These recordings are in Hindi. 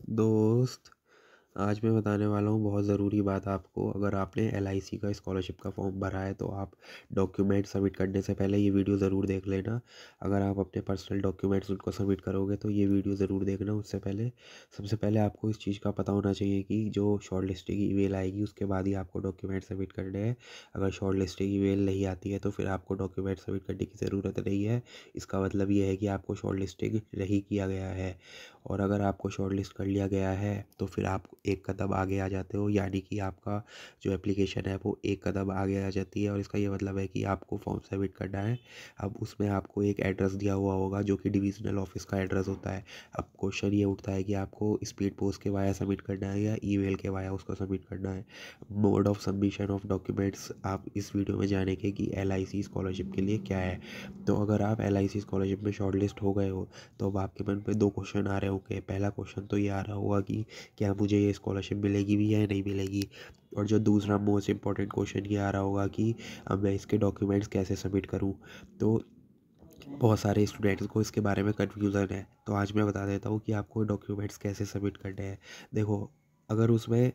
दोस्त, आज मैं बताने वाला हूँ बहुत ज़रूरी बात आपको। अगर आपने एलआईसी का स्कॉलरशिप का फॉर्म भरा है तो आप डॉक्यूमेंट सबमिट करने से पहले ये वीडियो ज़रूर देख लेना। अगर आप अपने पर्सनल डॉक्यूमेंट्स उनको सबमिट करोगे तो ये वीडियो ज़रूर देखना। उससे पहले सबसे पहले आपको इस चीज़ का पता होना चाहिए कि जो शॉर्ट लिस्टिंग ईमेल आएगी उसके बाद ही आपको डॉक्यूमेंट सबमिट करने हैं। अगर शॉर्ट लिस्टिंग ईमेल नहीं आती है तो फिर आपको डॉक्यूमेंट सबमिट करने की ज़रूरत नहीं है। इसका मतलब ये है कि आपको शॉर्ट लिस्टिंग नहीं किया गया है। और अगर आपको शॉर्ट लिस्ट कर लिया गया है तो फिर आप एक कदम आगे आ जाते हो, यानी कि आपका जो एप्लीकेशन है वो एक कदम आगे आ जाती है। और इसका ये मतलब है कि आपको फॉर्म सबमिट करना है। अब उसमें आपको एक एड्रेस दिया हुआ होगा जो कि डिविजनल ऑफिस का एड्रेस होता है। अब क्वेश्चन ये उठता है कि आपको स्पीड पोस्ट के वाया सबमिट करना है या ईमेल के वाया उसको सबमिट करना है। Mode of submission of documents आप इस वीडियो में जानेंगे कि एलआईसी स्कॉलरशिप के लिए क्या है। तो अगर आप एलआईसी स्कॉलरशिप में शॉर्ट लिस्ट हो गए हो तो अब आपके मन पे दो क्वेश्चन आ रहे होंगे। पहला क्वेश्चन तो ये आ रहा होगा कि क्या मुझे ये स्कॉलरशिप मिलेगी भी या नहीं मिलेगी। और जो दूसरा मोस्ट इम्पॉर्टेंट क्वेश्चन ये आ रहा होगा कि अब मैं इसके डॉक्यूमेंट्स कैसे सबमिट करूँ। तो बहुत सारे स्टूडेंट्स को इसके बारे में कन्फ्यूज़न है, तो आज मैं बता देता हूँ कि आपको डॉक्यूमेंट्स कैसे सबमिट करने हैं। देखो, अगर उसमें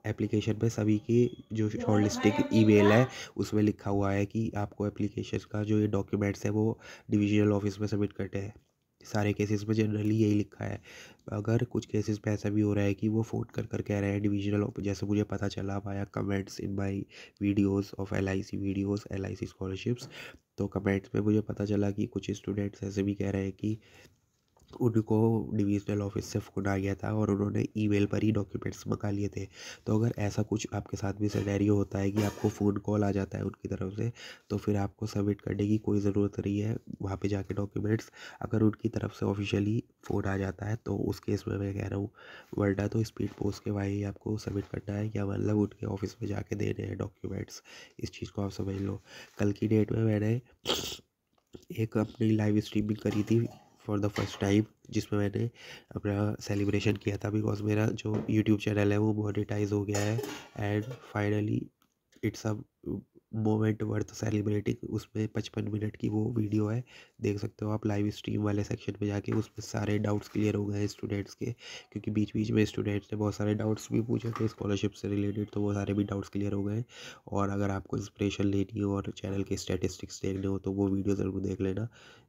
एप्लीकेशन पे सभी की जो शॉर्ट लिस्टिंग ईमेल है उसमें लिखा हुआ है कि आपको एप्लीकेशन का जो ये डॉक्यूमेंट्स है वो डिविजनल ऑफिस में सबमिट करने हैं। सारे केसेस में जनरली यही लिखा है। अगर कुछ केसेस पे ऐसा भी हो रहा है कि वो फ़ोन कर कर कह रहे हैं डिविजनल ऑफिस, जैसे मुझे पता चला via comments in my videos of LIC videos LIC scholarships. तो कमेंट्स में मुझे पता चला कि कुछ स्टूडेंट्स ऐसे भी कह रहे हैं कि उनको डिविजनल ऑफिस से फ़ोन आ गया था और उन्होंने ईमेल पर ही डॉक्यूमेंट्स मंगा लिए थे। तो अगर ऐसा कुछ आपके साथ भी सिनेरियो होता है कि आपको फ़ोन कॉल आ जाता है उनकी तरफ से, तो फिर आपको सबमिट करने की कोई ज़रूरत नहीं है वहाँ पे जाके डॉक्यूमेंट्स। अगर उनकी तरफ से ऑफिशियली फ़ोन आ जाता है तो उस केस में मैं कह रहा हूँ, वरना तो स्पीड पोस्ट के वाई ही आपको सबमिट करना है, या मतलब उनके ऑफिस में जाके देने हैं डॉक्यूमेंट्स। इस चीज़ को आप समझ लो। कल की डेट में मैंने एक अपनी लाइव स्ट्रीमिंग करी थी फॉर द फर्स्ट टाइम, जिसमें मैंने अपना सेलिब्रेशन किया था बिकॉज मेरा जो यूट्यूब चैनल है वो मोनेटाइज हो गया है। And finally it's a moment worth celebrating. उसमें 55 मिनट की वो वीडियो है, देख सकते हो आप लाइव स्ट्रीम वाले सेक्शन में जाके। उसमें सारे डाउट्स क्लियर हो गए हैं स्टूडेंट्स के, क्योंकि बीच बीच में स्टूडेंट्स ने बहुत सारे डाउट्स भी पूछे थे स्कॉलरशिप से रिलेटेड, तो वो सारे भी डाउट्स क्लियर हो गए हैं। और अगर आपको इंस्पिरेशन लेनी हो और चैनल के स्टैटिस्टिक्स देखने हो तो वो वीडियो ज़रूर देख लेना।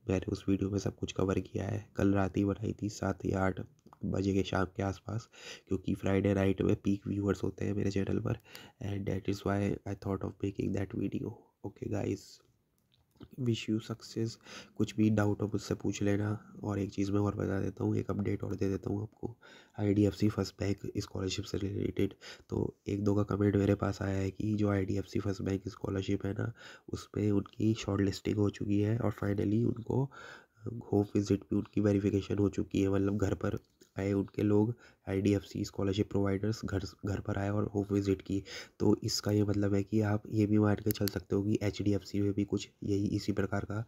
मैंने उस वीडियो में सब कुछ कवर किया है। कल रात ही बनाई थी 7 या 8 बजे के शाम के आसपास, क्योंकि फ्राइडे नाइट में पीक व्यूअर्स होते हैं मेरे चैनल पर। And that is why I thought of making that video. Okay guys, wish you success. कुछ भी डाउट हो मुझसे पूछ लेना। और एक चीज़ मैं और बता देता हूँ, एक अपडेट और दे देता हूँ आपको आईडीएफसी फर्स्ट बैंक स्कॉलरशिप से रिलेटेड। तो एक दो का कमेंट मेरे पास आया है कि जो आईडीएफसी फर्स्ट बैंक स्कॉलरशिप है ना, उसमें उनकी शॉर्ट लिस्टिंग हो चुकी है और फाइनली उनको होम विजिट भी उनकी वेरिफिकेशन हो चुकी है। मतलब घर पर आए उनके लोग, आईडीएफसी स्कॉलरशिप प्रोवाइडर्स घर घर पर आए और होम विजिट की। तो इसका ये मतलब है कि आप ये भी मान के चल सकते हो कि एचडीएफसी में भी कुछ यही इसी प्रकार का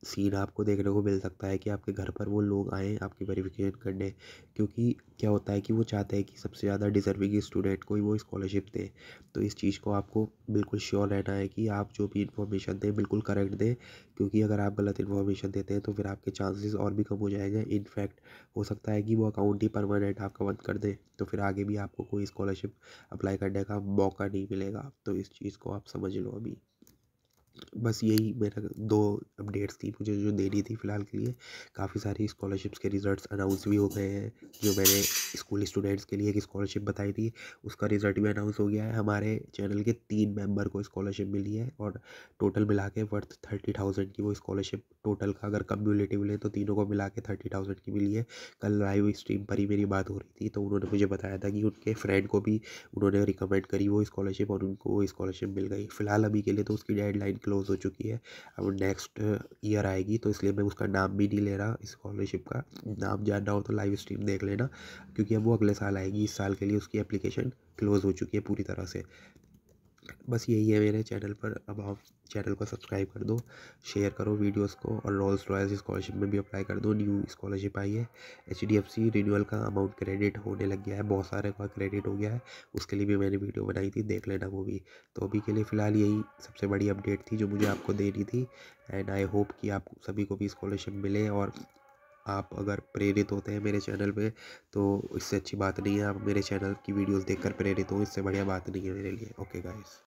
सीन आपको देखने को मिल सकता है कि आपके घर पर वो लोग आएँ आपकी वेरिफिकेशन करने। क्योंकि क्या होता है कि वो चाहते हैं कि सबसे ज़्यादा डिज़र्विंग स्टूडेंट को ही वो स्कॉलरशिप दें। तो इस चीज़ को आपको बिल्कुल श्योर रहना है कि आप जो भी इन्फॉर्मेशन दें बिल्कुल करेक्ट दें, क्योंकि अगर आप गलत इन्फॉर्मेशन देते हैं तो फिर आपके चांसेस और भी कम हो जाएंगे। इनफैक्ट हो सकता है कि वो अकाउंट ही परमानेंट आपका बंद कर दे, तो फिर आगे भी आपको कोई स्कॉलरशिप अप्लाई करने का मौका नहीं मिलेगा। तो इस चीज़ को आप समझ लो अभी। बस यही मेरा दो अपडेट्स थी मुझे जो देनी थी फ़िलहाल के लिए। काफ़ी सारी स्कॉलरशिप्स के रिज़ल्ट्स अनाउंस भी हो गए हैं। जो मैंने स्कूल स्टूडेंट्स के लिए एक स्कॉलरशिप बताई थी उसका रिज़ल्ट भी अनाउंस हो गया है। हमारे चैनल के 3 मेंबर को स्कॉलरशिप मिली है और टोटल मिला के वर्थ 30,000 की वो स्कॉलरशिप। टोटल का अगर कम्युलेटिव लें तो तीनों को मिला के 30,000 की मिली है। कल लाइव स्ट्रीम पर ही मेरी बात हो रही थी तो उन्होंने मुझे बताया था कि उनके फ्रेंड को भी उन्होंने रिकमेंड करी वो स्कॉलरशिप और उनको वो स्कॉलरशिप मिल गई। फ़िलहाल अभी के लिए तो उसकी डेडलाइन क्लोज़ हो चुकी है। अब नेक्स्ट ईयर आएगी तो इसलिए मैं उसका नाम भी नहीं ले रहा। स्कॉलरशिप का नाम जानना हो तो लाइव स्ट्रीम देख लेना, क्योंकि अब वो अगले साल आएगी। इस साल के लिए उसकी एप्लीकेशन क्लोज़ हो चुकी है पूरी तरह से। बस यही है मेरे चैनल पर। अब आप चैनल को सब्सक्राइब कर दो, शेयर करो वीडियोस को, और रोल्स रॉयल्स स्कॉलरशिप में भी अप्लाई कर दो। न्यू स्कॉलरशिप आई है। एचडीएफसी रिन्यूअल का अमाउंट क्रेडिट होने लग गया है, बहुत सारे का क्रेडिट हो गया है। उसके लिए भी मैंने वीडियो बनाई थी, देख लेना वो भी। तो अभी के लिए फ़िलहाल यही सबसे बड़ी अपडेट थी जो मुझे आपको देनी थी। एंड आई होप कि आप सभी को भी स्कॉलरशिप मिले और आप अगर प्रेरित होते हैं मेरे चैनल पे तो इससे अच्छी बात नहीं है, आप मेरे चैनल की वीडियोस देखकर प्रेरित हो, इससे बढ़िया बात नहीं है मेरे लिए। Okay guys.